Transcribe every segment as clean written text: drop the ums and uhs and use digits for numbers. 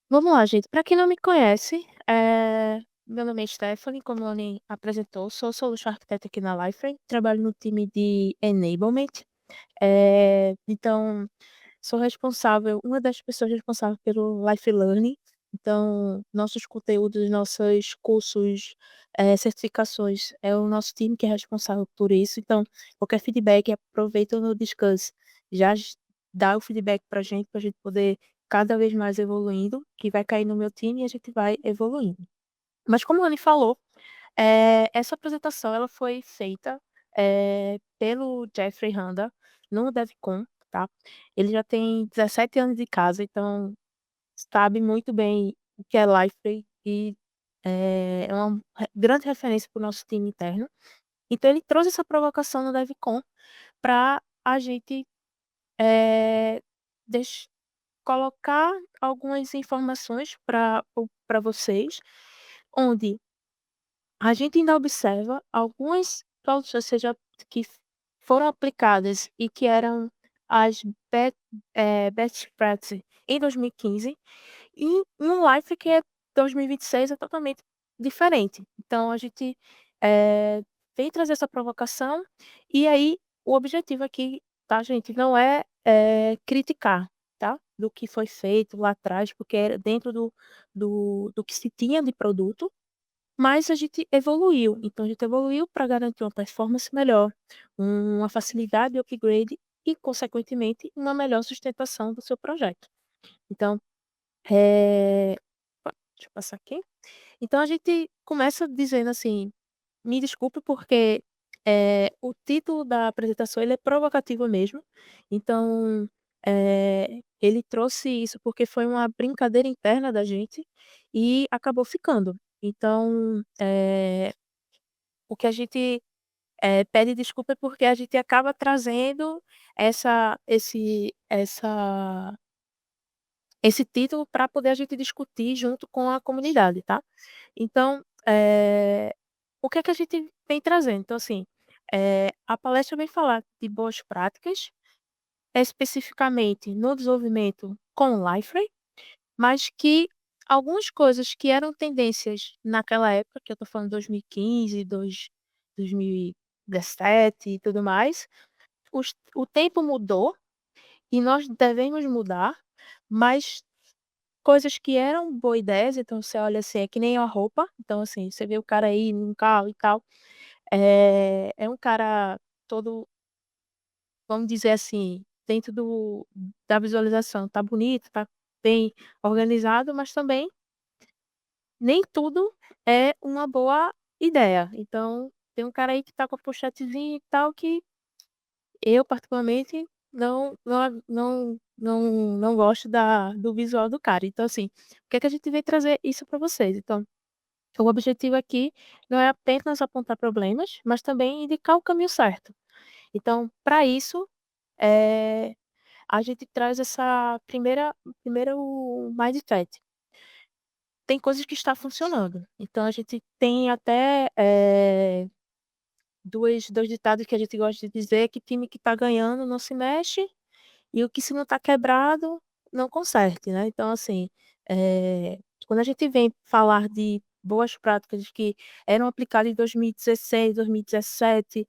Vamos lá, gente. Para quem não me conhece, meu nome é Stephanie, como a Anny apresentou, sou Solution Architect aqui na Liferay, trabalho no time de Enablement. Então, sou responsável, uma das pessoas responsáveis pelo Life Learning. Então, nossos conteúdos, nossos cursos, certificações, é o nosso time que é responsável por isso. Então, qualquer feedback, aproveita no Discuss, já dá o feedback para a gente poder cada vez mais evoluindo, que vai cair no meu time e a gente vai evoluindo. Mas como a Anny falou, essa apresentação ela foi feita, pelo Jeffrey Randa no DevCon, tá. Ele já tem 17 anos de casa, então sabe muito bem o que é Liferay e, é uma grande referência para o nosso time interno. Então ele trouxe essa provocação no DevCon para a gente, eh, deix colocar algumas informações para vocês, onde a gente ainda observa algumas soluções, seja que foram aplicadas e que eram as best practice em 2015, e um Life que é 2026 é totalmente diferente. Então a gente, vem trazer essa provocação, e aí o objetivo aqui, tá gente, não é, criticar, tá, do que foi feito lá atrás, porque era dentro do que se tinha de produto, mas a gente evoluiu. Então a gente evoluiu para garantir uma performance melhor, uma facilidade de upgrade e, consequentemente, uma melhor sustentação do seu projeto. Então, deixa eu passar aqui. Então a gente começa dizendo assim: "Me desculpe porque, o título da apresentação ele é provocativo mesmo". Então, ele trouxe isso porque foi uma brincadeira interna da gente e acabou ficando. Então, o que a gente, pede desculpa é porque a gente acaba trazendo esse título para poder a gente discutir junto com a comunidade, tá. Então, o que é que a gente vem trazendo? Então, assim, a palestra vem falar de boas práticas, especificamente no desenvolvimento com Liferay, mas que algumas coisas que eram tendências naquela época, que eu estou falando 2015, 2017 e tudo mais, o tempo mudou e nós devemos mudar, mas coisas que eram boa ideias, então você olha assim, é que nem a roupa, então assim, você vê o cara aí num carro e tal, é um cara todo, vamos dizer assim, dentro da visualização, tá bonito, tá bem organizado, mas também nem tudo é uma boa ideia. Então, tem um cara aí que tá com a pochetezinha e tal, que eu particularmente não gosto do visual do cara. Então, assim, o que é que a gente veio trazer isso para vocês? Então, o objetivo aqui não é apenas apontar problemas, mas também indicar o caminho certo. Então, para isso, eh, a gente traz essa primeiro mindset. Tem coisas que está funcionando, então a gente tem até, 2 ditados que a gente gosta de dizer, que time que está ganhando não se mexe, e o que se não está quebrado, não conserte, né. Então assim, quando a gente vem falar de boas práticas que eram aplicadas em 2016, 2017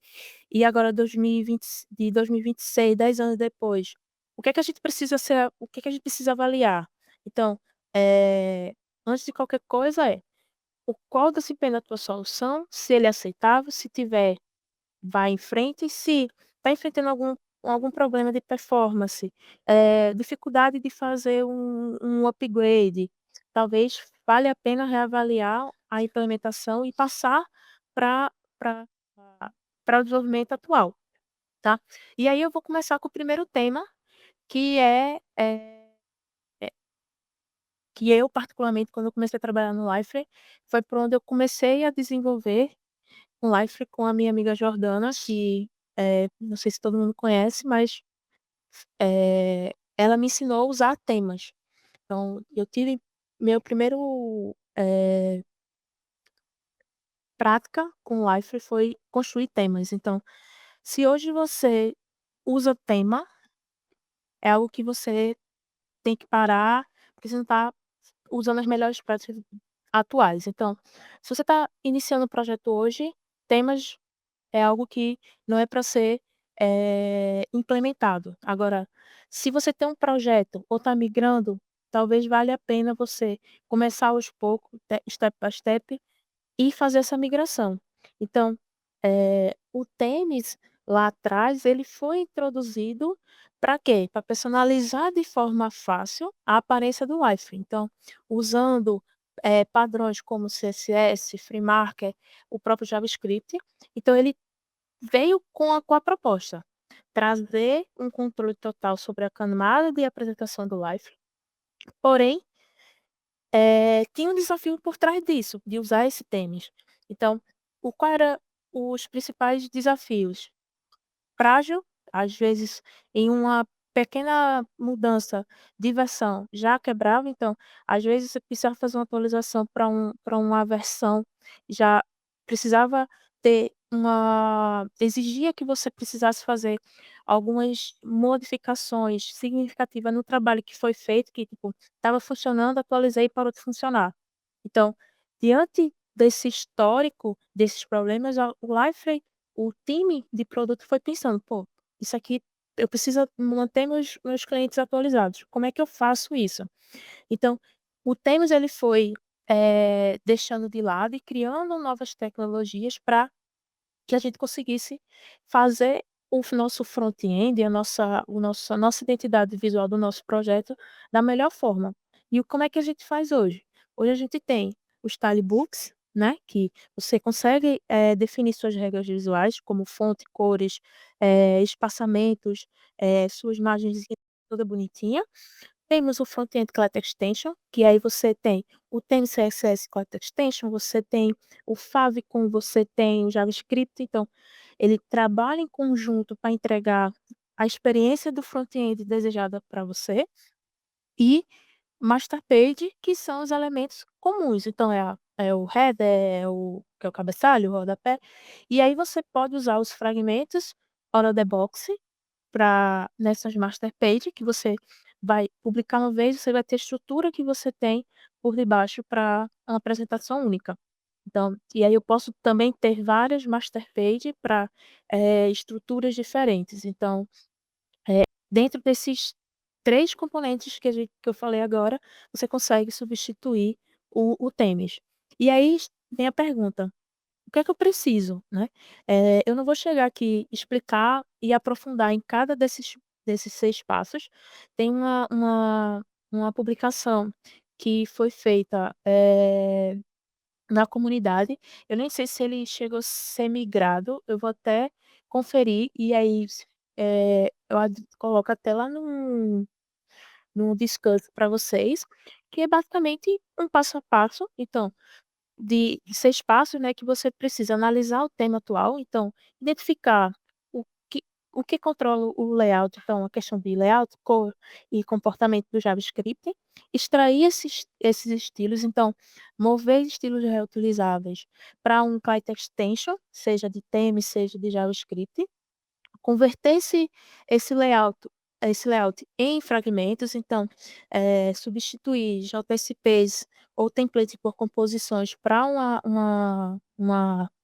e agora 2026, 10 anos depois, o que é que a gente precisa avaliar? Então, antes de qualquer coisa qual o desempenho da tua solução, se ele é aceitável, se tiver, vai em frente, e se está enfrentando algum problema de performance, dificuldade de fazer um upgrade, talvez vale a pena reavaliar a implementação e passar para pra o desenvolvimento atual, tá. E aí eu vou começar com o primeiro tema, que que eu particularmente, quando eu comecei a trabalhar no Liferay, foi por onde eu comecei a desenvolver um Life com a minha amiga Jordana, que, não sei se todo mundo conhece, mas, ela me ensinou a usar temas. Então, eu tive meu primeiro, prática com o Life foi construir temas. Então, se hoje você usa tema, é algo que você tem que parar, porque você não está usando as melhores práticas atuais. Então, se você está iniciando um projeto hoje, temas é algo que não é para ser, implementado. Agora, se você tem um projeto ou está migrando, talvez valha a pena você começar aos poucos, step by step, e fazer essa migração. Então, o tênis, lá atrás, ele foi introduzido para quê? Para personalizar de forma fácil a aparência do Wi-Fi. Então, usando, padrões como CSS, FreeMarker, o próprio JavaScript. Então ele veio com a proposta, trazer um controle total sobre a camada de apresentação do Wi-Fi, porém tinha um desafio por trás disso, de usar esse tênis. Então, qual era os principais desafios? Frágil, às vezes em uma pequena mudança de versão já quebrava, então, às vezes você precisava fazer uma atualização para uma versão, já precisava ter uma exigia que você precisasse fazer algumas modificações significativas no trabalho que foi feito, que tipo, estava funcionando, atualizei e parou de funcionar. Então, diante desse histórico, desses problemas, o Liferay, o time de produto foi pensando: "Pô, isso aqui eu preciso manter meus clientes atualizados, como é que eu faço isso?". Então, o Temus ele foi, deixando de lado e criando novas tecnologias para que a gente conseguisse fazer nosso front-end, a nossa identidade visual do nosso projeto da melhor forma. E como é que a gente faz hoje? Hoje a gente tem os Stylebooks, né, que você consegue, definir suas regras visuais, como fonte, cores, espaçamentos, suas margens toda bonitinha. Temos o front-end Collector Extension, que aí você tem o Theme CSS Collector Extension, você tem o Favicon, você tem o JavaScript, então ele trabalha em conjunto para entregar a experiência do front-end desejada para você e master page, que são os elementos comuns. Então é o header, que é o cabeçalho, o rodapé, e aí você pode usar os fragmentos out of the box para nessas master page que você vai publicar uma vez, você vai ter a estrutura que você tem por debaixo para uma apresentação única. Então e aí eu posso também ter várias master page para, estruturas diferentes. Então, dentro desses 3 componentes que eu falei agora, você consegue substituir o Temis. E aí vem a pergunta: o que é que eu preciso, né? Eu não vou chegar aqui, explicar e aprofundar em cada desses 6 passos. Tem uma publicação que foi feita, na comunidade. Eu nem sei se ele chegou a ser migrado, eu vou até conferir e aí eu coloco até lá no Discuss para vocês, que é basicamente um passo a passo. Então de 6 passos, né, que você precisa analisar o tema atual, então identificar o que o que controla o layout, então a questão de layout, cor e comportamento do JavaScript, extrair esses estilos, então mover estilos reutilizáveis para um Kite extension, seja de theme, seja de JavaScript, converter esse layout em fragmentos, então, substituir JSPs ou templates por composições para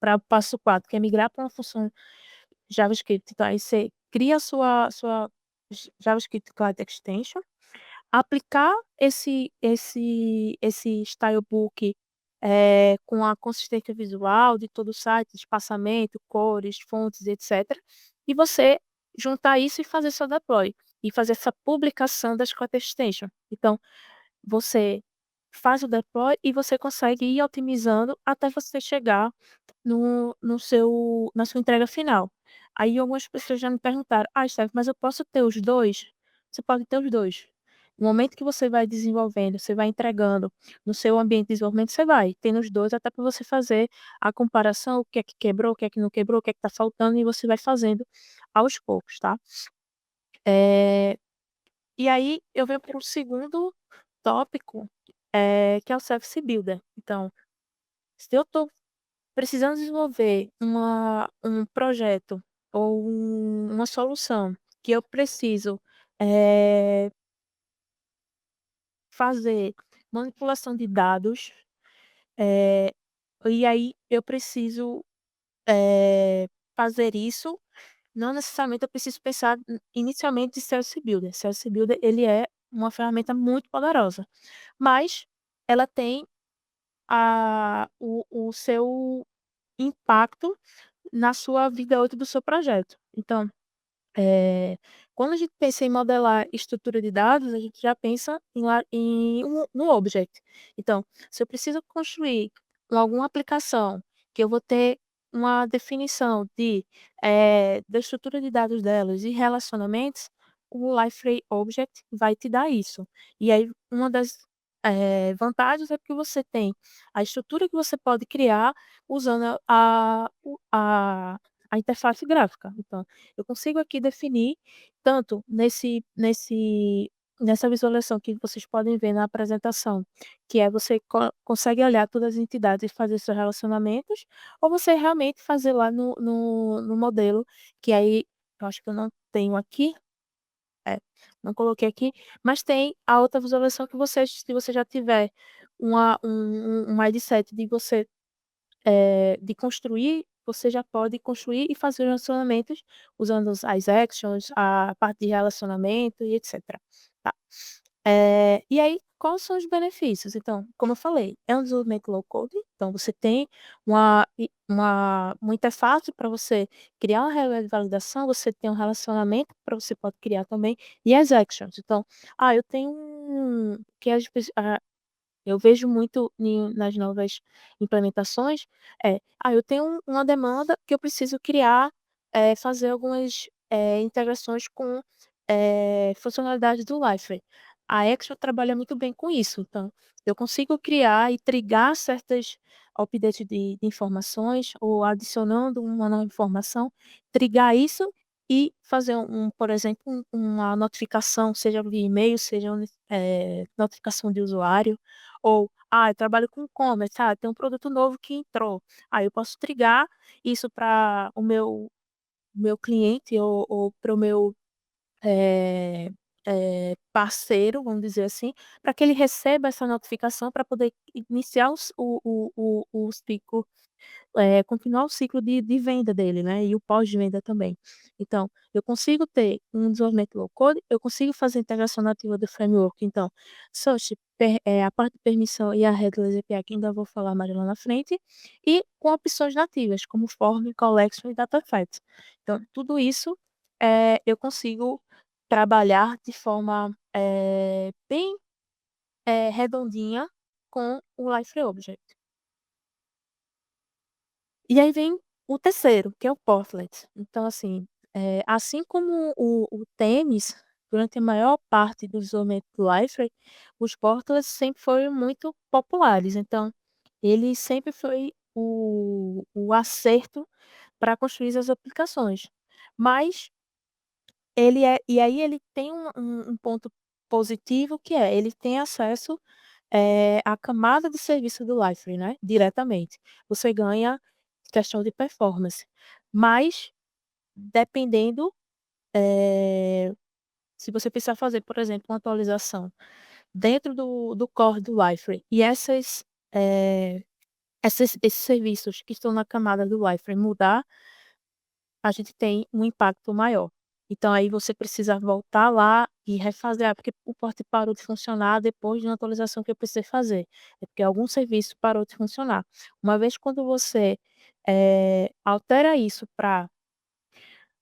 para o passo 4, que é migrar para uma função JavaScript. Então aí você cria a sua JavaScript Class Extension, aplicar esse stylebook, com a consistência visual de todo o site, espaçamento, cores, fontes, etcétera, e você juntar isso e fazer seu deploy, e fazer essa publicação das Code Extension. Então, você faz o deploy e você consegue ir otimizando até você chegar no seu na sua entrega final. Aí algumas pessoas já me perguntaram: "Ah, Steph, mas eu posso ter os 2?" Você pode ter os 2. No momento que você vai desenvolvendo, você vai entregando no seu ambiente de desenvolvimento, você vai tendo os 2 até para você fazer a comparação, o que é que quebrou, o que é que não quebrou, o que é que está faltando, e você vai fazendo aos poucos, tá. Eh, e aí eu venho para o segundo tópico, que é o Service Builder. Então, se eu estou precisando desenvolver um projeto ou uma solução que eu preciso, eh, fazer manipulação de dados, eh, e aí eu preciso, eh, fazer isso. Não necessariamente eu preciso pensar inicialmente em CSS Builder. CSS Builder ele é uma ferramenta muito poderosa, mas ela tem o seu impacto na sua vida útil do seu projeto. Então, quando a gente pensa em modelar estrutura de dados, a gente já pensa no object. Então, se eu preciso construir alguma aplicação que eu vou ter uma definição da estrutura de dados delas e relacionamentos, o Liferay Object vai te dar isso. E aí, uma das vantagens é que você tem a estrutura que você pode criar usando a interface gráfica. Então, eu consigo aqui definir tanto nessa visualização que vocês podem ver na apresentação, que é você consegue olhar todas as entidades e fazer seus relacionamentos, ou você realmente fazer lá no modelo, que aí eu acho que eu não tenho aqui, é, não coloquei aqui, mas tem a outra visualização que você, se você já tiver um mindset de construir, você já pode construir e fazer relacionamentos usando as actions, a parte de relacionamento e etcétera, tá. E aí, quais são os benefícios? Então, como eu falei, é um desenvolvimento low code, então você tem uma interface para você criar uma regra de validação, você tem um relacionamento para você pode criar também, e as actions. Então, eu tenho que eu vejo muito nas novas implementações, eu tenho uma demanda que eu preciso criar, fazer algumas, integrações com, funcionalidades do Liferay. A Extra trabalha muito bem com isso, então eu consigo criar e trigar certas updates de informações ou adicionando uma nova informação, trigar isso e fazer por exemplo, uma notificação, seja via e-mail, seja notificação de usuário, ou, eu trabalho com e-commerce, tem um produto novo que entrou. Aí eu posso trigar isso para o meu cliente ou para o meu, eh parceiro, vamos dizer assim, para que ele receba essa notificação para poder iniciar o ciclo, continuar o ciclo de venda dele, né, e o pós-venda também. Então, eu consigo ter um desenvolvimento low code, eu consigo fazer a integração nativa do framework, então, Search, a parte de permissão e a Headless API, que ainda vou falar mais lá na frente, e com opções nativas, como Form, Collection e Dataset. Então, tudo isso, eu consigo trabalhar de forma, bem, redondinha com o Life Object. E aí vem o terceiro, que é o Portlet. Então, assim como o Themes, durante a maior parte do desenvolvimento do Liferay, os Portlets sempre foram muito populares. Então, ele sempre foi o acerto para construir as aplicações. Mas ele tem um ponto positivo que é, ele tem acesso, à camada de serviço do Liferay, né, diretamente. Você ganha questão de performance, mas dependendo, eh, se você precisar fazer, por exemplo, uma atualização dentro do core do Liferay e esses serviços que estão na camada do Liferay mudar, a gente tem um impacto maior. Então aí você precisa voltar lá e refazer, porque o porte parou de funcionar depois de uma atualização que eu precisei fazer, é porque algum serviço parou de funcionar. Uma vez quando você, altera isso para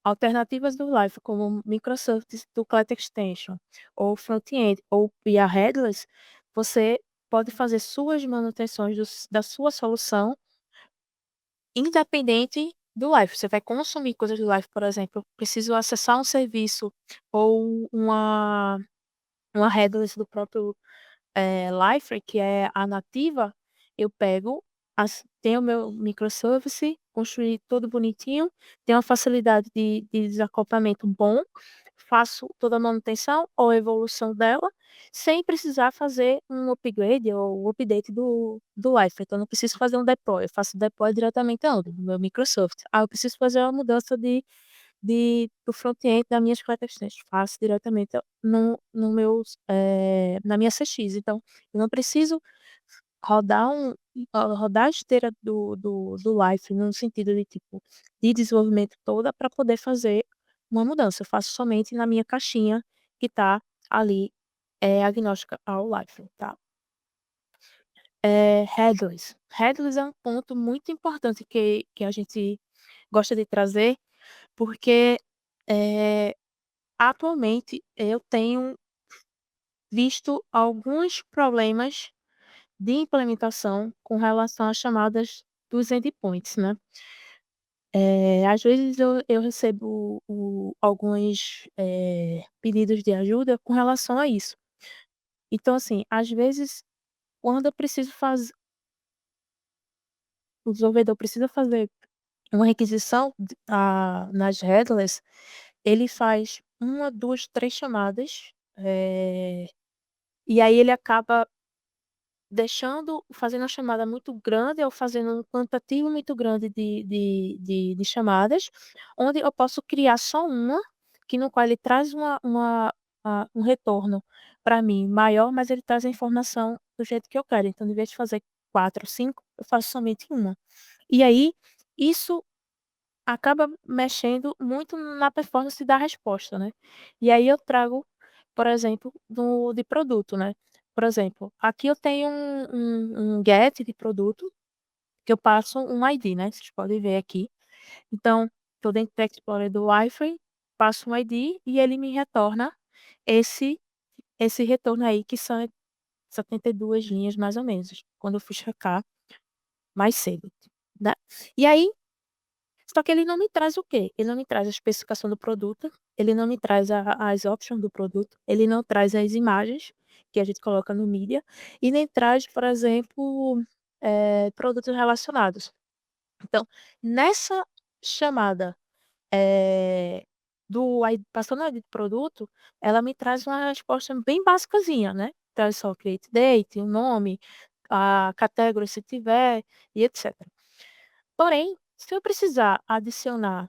alternativas do Live, como microservices do Cloud Extension, ou front-end, ou via headless, você pode fazer suas manutenções da sua solução independente do Live. Você vai consumir coisas do Live, por exemplo, eu preciso acessar um serviço ou uma headless do próprio, Liferay, que é a nativa, eu pego tenho o meu microservice, construí todo bonitinho, tem uma facilidade de desacoplamento bom, faço toda a manutenção ou evolução dela, sem precisar fazer um upgrade ou update do Liferay. Então eu não preciso fazer um deploy, eu faço deploy diretamente aonde? No meu Microsoft. Eu preciso fazer uma mudança do front-end das minhas questões, faço diretamente no meus, na minha CX. Então, eu não preciso rodar rodar a esteira do Life no sentido de, tipo, de desenvolvimento toda para poder fazer uma mudança. Eu faço somente na minha caixinha que está ali, agnóstica ao Life, tá. Headless. Headless é um ponto muito importante que a gente gosta de trazer, porque, eh, atualmente eu tenho visto alguns problemas de implementação com relação às chamadas dos endpoints, né. Às vezes eu recebo alguns, pedidos de ajuda com relação a isso. Então, assim, às vezes, quando eu preciso fazer o desenvolvedor precisa fazer uma requisição nas headless, ele faz uma, 2, 3 chamadas, e aí ele acaba fazendo uma chamada muito grande ou fazendo um quantitativo muito grande de chamadas, onde eu posso criar só uma, que no qual ele traz um retorno para mim maior, mas ele traz a informação do jeito que eu quero. Então, em vez de fazer 4 ou 5, eu faço somente uma. E aí, isso acaba mexendo muito na performance da resposta, né. E aí eu trago, por exemplo, de produto, né. Por exemplo, aqui eu tenho um get de produto, que eu passo um ID, né, vocês podem ver aqui. Então, estou dentro do Explorer do Wi-Fi, passo um ID e ele me retorna esse esse retorno aí que são 72 linhas mais ou menos, quando eu fui checar mais cedo, né. E aí só que ele não me traz o quê? Ele não me traz a especificação do produto, ele não me traz as options do produto, ele não traz as imagens que a gente coloca no mídia, e nem traz, por exemplo, produtos relacionados. Então, nessa chamada, eh, passando a ID do produto, ela me traz uma resposta bem basicazinha, né, traz só o create date, o nome, a category se tiver e etcétera. Porém, se eu precisar adicionar,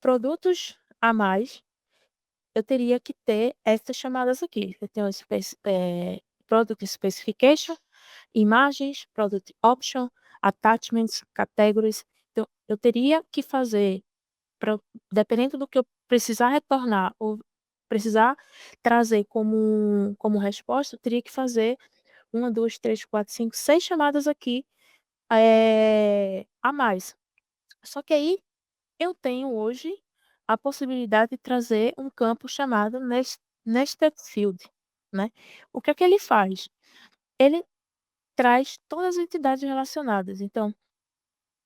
produtos a mais, eu teria que ter essas chamadas aqui. Eu tenho product specification, imagens, product option, attachments, categories. Então, eu teria que fazer pra dependendo do que eu precisar retornar ou precisar trazer como resposta, eu teria que fazer uma, 2, 3, 4, 5, 6 chamadas aqui, a mais. Só que aí eu tenho hoje a possibilidade de trazer um campo chamado nested field, né. O que é que ele faz? Ele traz todas as entidades relacionadas, então,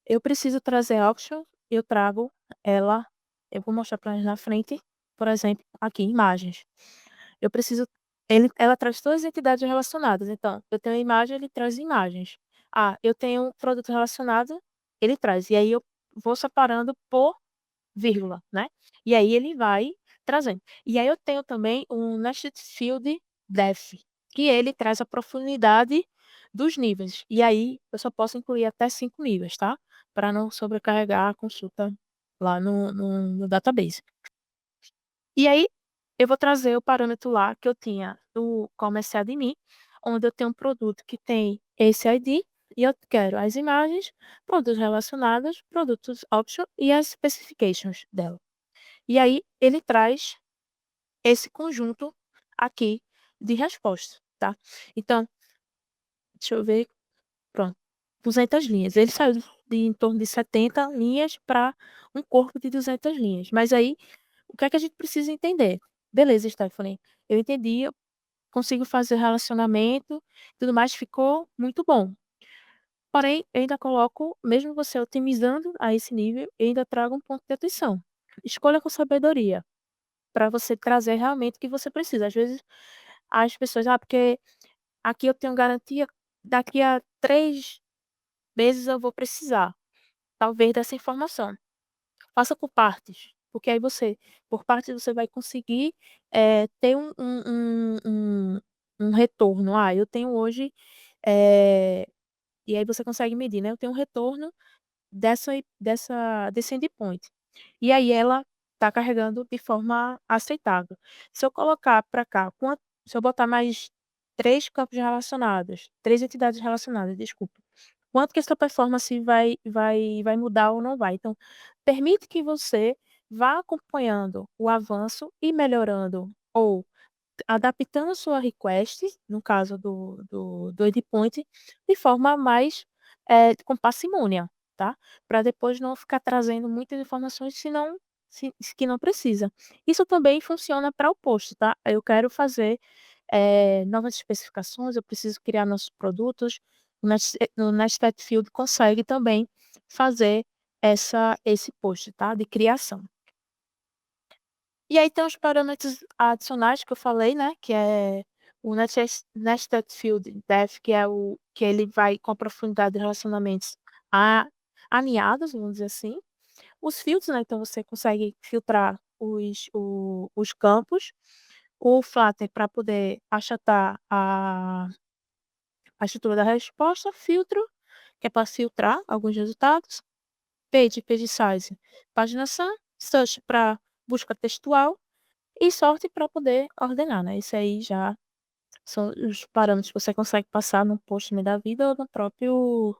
eu preciso trazer auction, eu trago ela eu vou mostrar para eles na frente, por exemplo, aqui imagens. Eu preciso ela traz todas as entidades relacionadas, então, eu tenho a imagem, ele traz imagens. Ah, eu tenho um produto relacionado, ele traz, e aí eu vou separando por vírgula, né. E aí ele vai trazendo. E aí eu tenho também um nested field depth, que ele traz a profundidade dos níveis. E aí eu só posso incluir até 5 níveis, tá, para não sobrecarregar a consulta lá no database. E aí eu vou trazer o parâmetro lá que eu tinha do commerce admin, onde eu tenho um produto que tem esse ID, e eu quero as imagens, produtos relacionados, produtos option e as specifications dela. E aí ele traz esse conjunto aqui de resposta, tá. Então, deixa eu ver, pronto, 200 linhas. Ele saiu de em torno de 70 linhas para um corpo de 200 linhas. Mas aí, o que é que a gente precisa entender? Beleza, Stephanie, eu entendi, eu consigo fazer relacionamento, tudo mais, ficou muito bom. Porém, eu ainda coloco, mesmo você otimizando a esse nível, eu ainda trago um ponto de atenção. Escolha com sabedoria. Para você trazer realmente o que você precisa. Às vezes, as pessoas: "Ah, porque aqui eu tenho garantia, daqui a 3 meses eu vou precisar", talvez dessa informação. Faça por partes, porque aí por partes você vai conseguir, ter um retorno. "Ah, eu tenho hoje", e aí você consegue medir, né, "Eu tenho um retorno desse endpoint". e aí ela está carregando de forma aceitável. Se eu colocar para cá, se eu botar mais 3 campos relacionados, 3 entidades relacionadas, desculpa, quanto que essa performance vai mudar ou não vai. Então, permite que você vá acompanhando o avanço e melhorando ou adaptando sua request, no caso do endpoint, de forma mais, com parcimônia, tá, para depois não ficar trazendo muitas informações se que não precisa. Isso também funciona para o post, tá. Eu quero fazer, novas especificações, eu preciso criar nossos produtos, o Nested Field consegue também fazer esse post, tá, de criação. E aí tem os parâmetros adicionais que eu falei, né, que é o Nested Field Depth, que é o que ele vai com a profundidade de relacionamentos a alinhados, vamos dizer assim. Os filtros, né, então você consegue filtrar os campos. O Flutter para poder achatar a estrutura da resposta. Filtro, que é para filtrar alguns resultados. Page Size, paginação. Search para busca textual. E sorte para poder ordenar, né, esse aí já são os parâmetros que você consegue passar no Postman da vida ou no próprio,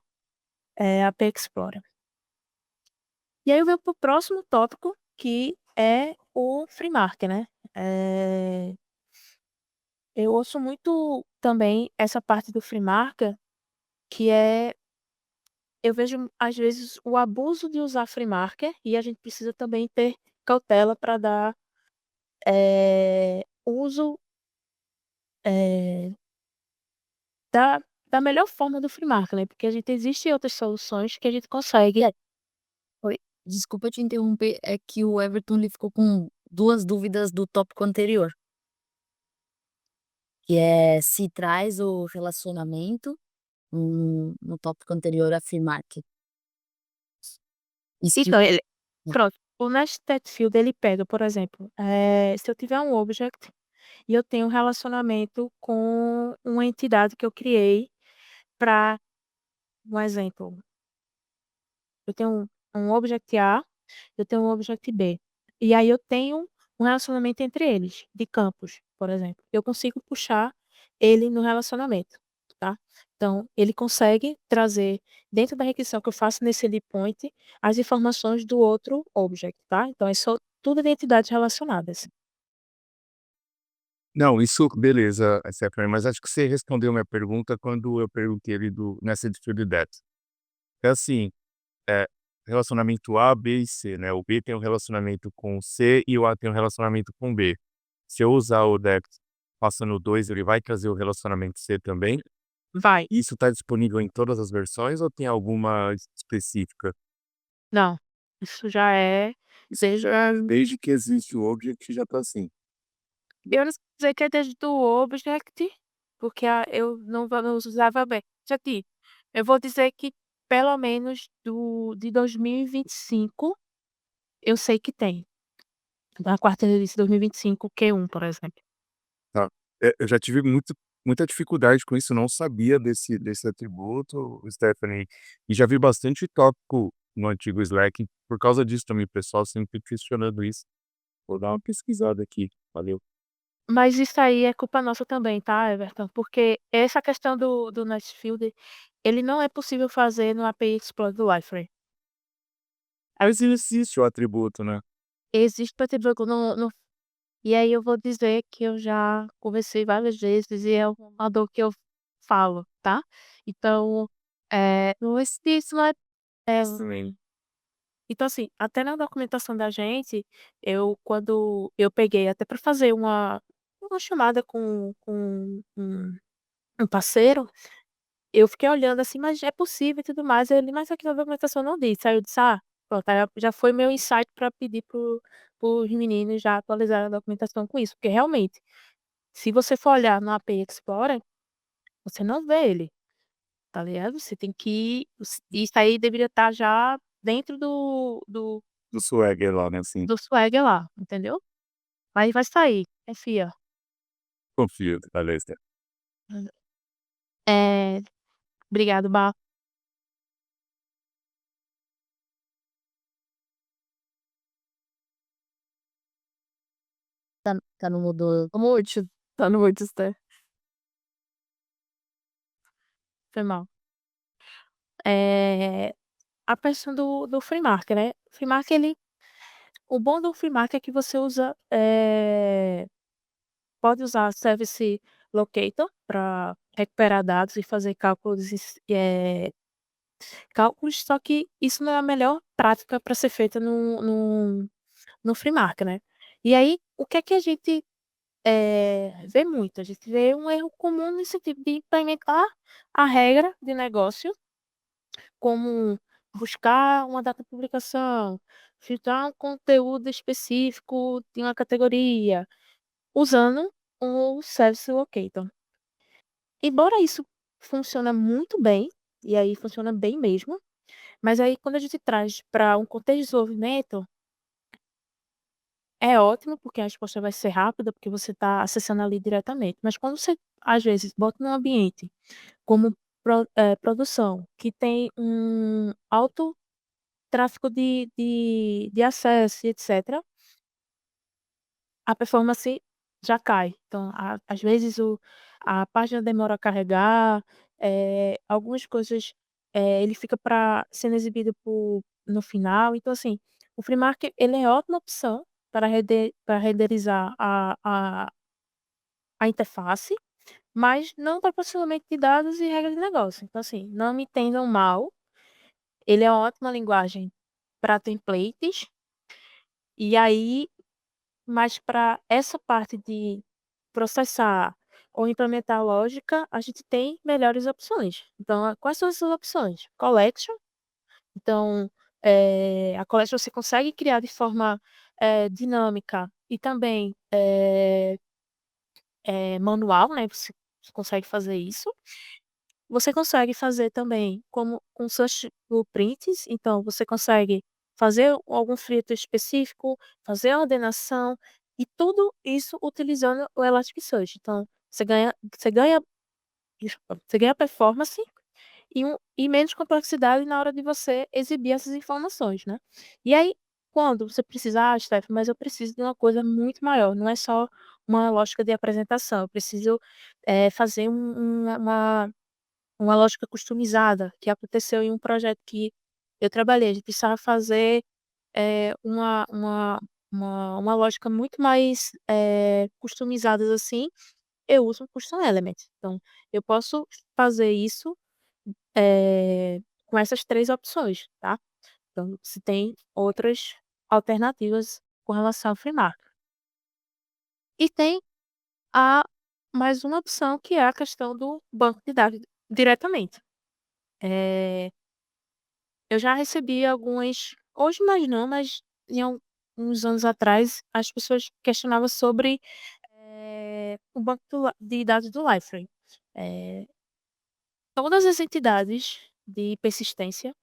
App Explorer. E aí eu venho para o próximo tópico, que é o free market, né. Eh, eu ouço muito também essa parte do free market, que é eu vejo às vezes o abuso de usar free market e a gente precisa também ter cautela para dar, uso, eh Da da melhor forma do free market, né, porque a gente existem outras soluções que a gente consegue. Oi, desculpa te interromper, é que o Everton ele ficou com 2 dúvidas do tópico anterior, que é se traz o relacionamento no tópico anterior afirmar que e se Então pronto, o nested field ele pega, por exemplo, se eu tiver um object e eu tenho um relacionamento com uma entidade que eu criei para um exemplo, eu tenho um object A, eu tenho um object B. E aí eu tenho um relacionamento entre eles, de campos, por exemplo. Eu consigo puxar ele no relacionamento, tá. Então, ele consegue trazer, dentro da requisição que eu faço nesse endpoint, as informações do outro object, tá. Então é só tudo de entidades relacionadas. Não, isso beleza, Stephanie, mas acho que você respondeu minha pergunta quando eu perguntei ali do nessa dificuldade. É assim, é relacionamento A, B e C, né, o B tem um relacionamento com o C e o A tem um relacionamento com o B. Se eu usar o Dex passando o 2, ele vai trazer o relacionamento C também? Vai. Isso está disponível em todas as versões ou tem alguma específica? Não, isso já é Seja desde que existe o Object já está assim. eu não sei dizer que é desde do object, porque eu não usava bem. Gente, eu vou dizer que pelo menos de 2025, eu sei que tem. Da quarta release 2025, Q1, por exemplo. Tá. Eu já tive muita dificuldade com isso, não sabia desse atributo, Stephanie, e já vi bastante tópico no antigo Slack por causa disso também, o pessoal sempre questionando isso. Vou dar uma pesquisada aqui. Valeu. Mas isso aí é culpa nossa também, tá, Everton? Porque essa questão do Nightfield, ele não é possível fazer no API Explorer do Liferay. Mas existe o atributo, né. Existe para ter banco no e aí eu vou dizer que eu já conversei várias vezes e é uma dor que eu falo, tá. Então, não existe isso, não é Sim. então assim, até na documentação da gente, quando eu peguei até para fazer uma chamada com um parceiro, eu fiquei olhando assim: "Mas é possível e tudo mais", ele: "Mas aqui na documentação não diz". Aí eu disse: "Ah, pronto", aí já foi meu insight para pedir para os meninos já atualizarem a documentação com isso, porque realmente, se você for olhar no API Explorer, você não vê ele, tá ligado? Você tem que isso aí deveria estar já dentro Do Swagger lá, né, assim. do Swagger lá, entendeu? Mas vai sair, confia. Confio. Valeu, Steph. Eh, obrigado, Bá. Tá no modo Muito, tá no muito, Esther. Foi mal. A questão do free market, né. O free market ele o bom do free market é que você usa, pode usar Service Locator para recuperar dados e fazer cálculos, só que isso não é a melhor prática para ser feita no free market, né. E aí, o que é que a gente, vê muito? A gente vê um erro comum no sentido de implementar a regra de negócio, como buscar uma data de publicação, filtrar um conteúdo específico de uma categoria, usando o Service Locator. Embora isso funciona muito bem, e aí funciona bem mesmo, mas aí quando a gente traz para um contexto de desenvolvimento, é ótimo, porque a resposta vai ser rápida, porque você está acessando ali diretamente. Mas quando você, às vezes, bota num ambiente como produção, que tem um alto tráfego de acesso e etcétera, a performance já cai. Então, às vezes a página demora a carregar, algumas coisas, ele fica para sendo exibido no final. Então, assim, o free market ele é ótima opção para renderizar a interface, mas não para processamento de dados e regra de negócio. Então, assim, não me entendam mal, ele é uma ótima linguagem para templates, e aí mas para essa parte de processar ou implementar lógica, a gente tem melhores opções. Então, quais são essas opções? Collection. Então, a collection você consegue criar de forma, dinâmica e também, manual, né, você consegue fazer isso. Você consegue fazer também como com search blueprints, então você consegue fazer algum filtro específico, fazer a ordenação e tudo isso utilizando o Elasticsearch. Então, você ganha desculpa, você ganha performance e menos complexidade na hora de você exibir essas informações, né. E aí, quando você precisar: "Ah, Steph, mas eu preciso de uma coisa muito maior, não é só uma lógica de apresentação, eu preciso, fazer uma lógica customizada", que aconteceu em um projeto que eu trabalhei. A gente precisava fazer, uma lógica muito mais, customizadas, assim. Eu uso o Custom Element. Então, eu posso fazer isso, com essas 3 opções, tá. Então, se tem outras alternativas com relação ao free market. E tem a mais uma opção, que é a questão do banco de dados diretamente. Eh Eu já recebi algumas hoje mais não, mas em uns anos atrás, as pessoas questionavam sobre, o banco de dados do Liferay. Eh, Todas as entidades de persistência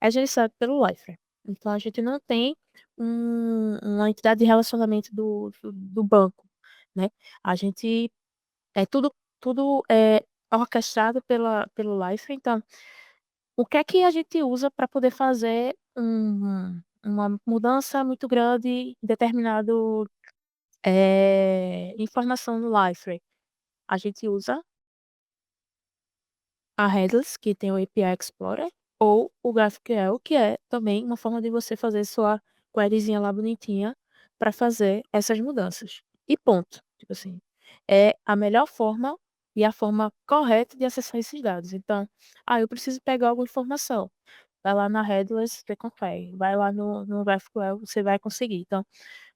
é gerenciado pelo Liferay. Então a gente não tem uma entidade de relacionamento do banco, né. A gente tudo é orquestrado pelo Liferay. Então o que é que a gente usa para poder fazer uma mudança muito grande em determinado, informação no Liferay? A gente usa a Headless, que tem o API Explorer, ou o GraphQL, que é também uma forma de você fazer sua queryzinha lá bonitinha para fazer essas mudanças. E ponto. Tipo assim, é a melhor forma e a forma correta de acessar esses dados. Então, eu preciso pegar alguma informação. Vai lá na Headless, você consegue. Vai lá no GraphQL, você vai conseguir. Então,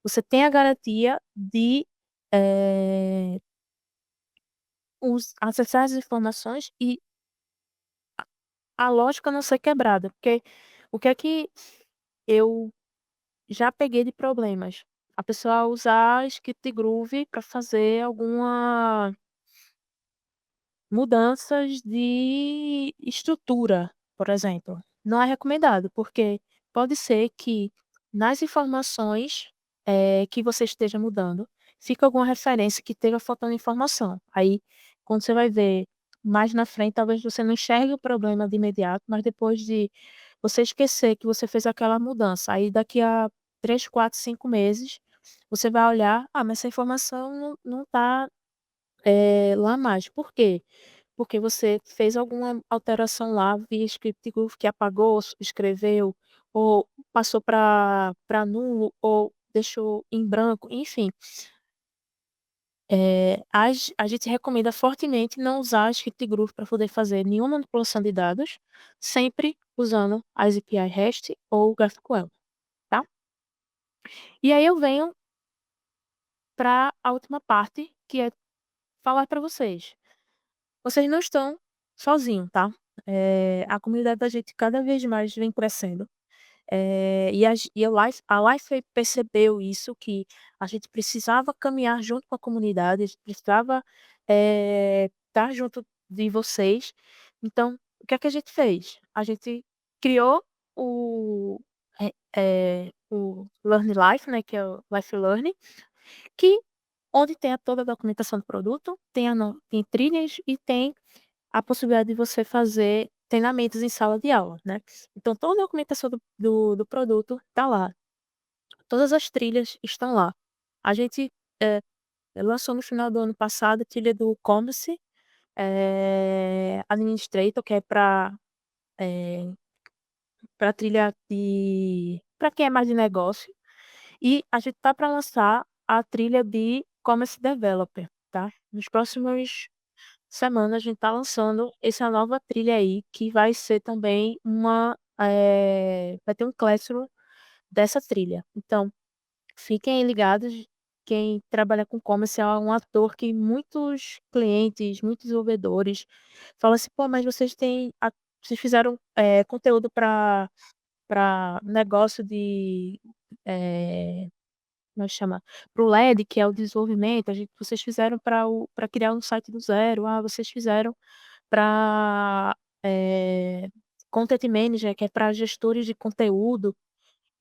você tem a garantia de, eh, acessar as informações e a lógica não ser quebrada, porque o que é que eu já peguei de problemas? A pessoa usar Skip Groove para fazer alguma mudanças de estrutura, por exemplo. Não é recomendado, porque pode ser que nas informações, que você esteja mudando, fique alguma referência que esteja faltando informação. Aí, quando você vai ver mais na frente, talvez você não enxergue o problema de imediato, mas depois de você esquecer que você fez aquela mudança, aí daqui a 3, 4, 5 meses, você vai olhar: "Ah, mas essa informação não tá, lá mais". Por quê? Porque você fez alguma alteração lá via script que apagou, escreveu, ou passou para nulo, ou deixou em branco, enfim. A gente recomenda fortemente não usar script groove para poder fazer nenhuma manipulação de dados, sempre usando as API REST ou GraphQL, tá. E aí eu venho para a última parte, que é falar para vocês: vocês não estão sozinhos, tá. A comunidade da gente cada vez mais vem crescendo. A Life percebeu isso, que a gente precisava caminhar junto com a comunidade, a gente precisava, estar junto de vocês. Então, o que é que a gente fez? A gente criou o, o Learn Life, né, que é o Life Learning, que onde tem toda a documentação do produto, tem trilhas e tem a possibilidade de você fazer treinamentos em sala de aula, né. Então toda a documentação do produto está lá, todas as trilhas estão lá. A gente, lançou no final do ano passado a trilha do Commerce, Administrator, que é para trilha de para quem é mais de negócio, e a gente tá para lançar a trilha de Commerce Developer, tá. Nos próximos semana a gente tá lançando essa nova trilha aí, que vai ser também vai ter um classroom dessa trilha. Então, fiquem ligados, quem trabalha com e-commerce é um ator que muitos clientes, muitos desenvolvedores falam assim: "Pô, mas vocês fizeram, conteúdo para negócio de, eh" como é que chama? Para o LED, que é o desenvolvimento, vocês fizeram para criar um site do zero, vocês fizeram para, content manager, que é para gestores de conteúdo,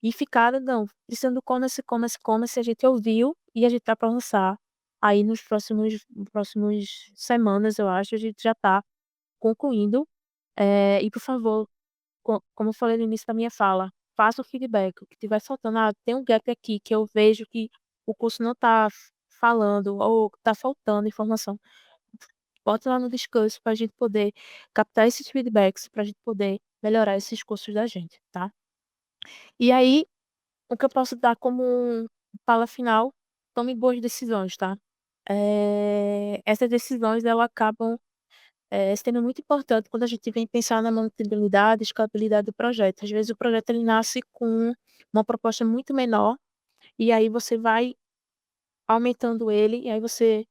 e ficaram: "Não, precisando do commerce, commerce, commerce", a gente ouviu e a gente tá para lançar aí nos próximos semanas, eu acho, a gente já tá concluindo. E por favor, como eu falei no início da minha fala, faça o feedback, o que estiver faltando: "Ah, tem um gap aqui que eu vejo que o curso não está falando ou está faltando informação", bota lá no Discuss para a gente poder captar esses feedbacks, para a gente poder melhorar esses cursos da gente, tá. E aí, o que eu posso dar como fala final: tome boas decisões, tá. Essas decisões elas acabam, sendo muito importante quando a gente vem pensar na mantenibilidade e escalabilidade do projeto. Às vezes o projeto ele nasce com uma proposta muito menor, e aí você vai aumentando ele, e aí você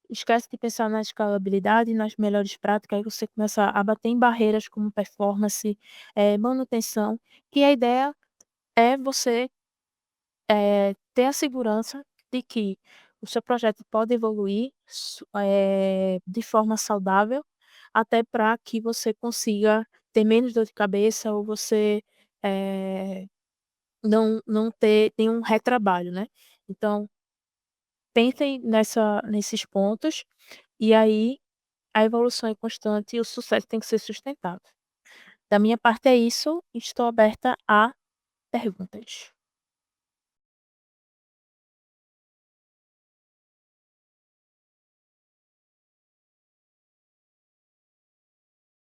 esquece de pensar na escalabilidade e nas melhores práticas, aí você começa a bater em barreiras como performance, manutenção, que a ideia é você, ter a segurança de que o seu projeto pode evoluir de forma saudável, até para que você consiga ter menos dor de cabeça, ou você, eh, não ter nenhum retrabalho, né. Então, pensem nesses pontos, e aí a evolução é constante e o sucesso tem que ser sustentável. Da minha parte é isso, estou aberta a perguntas.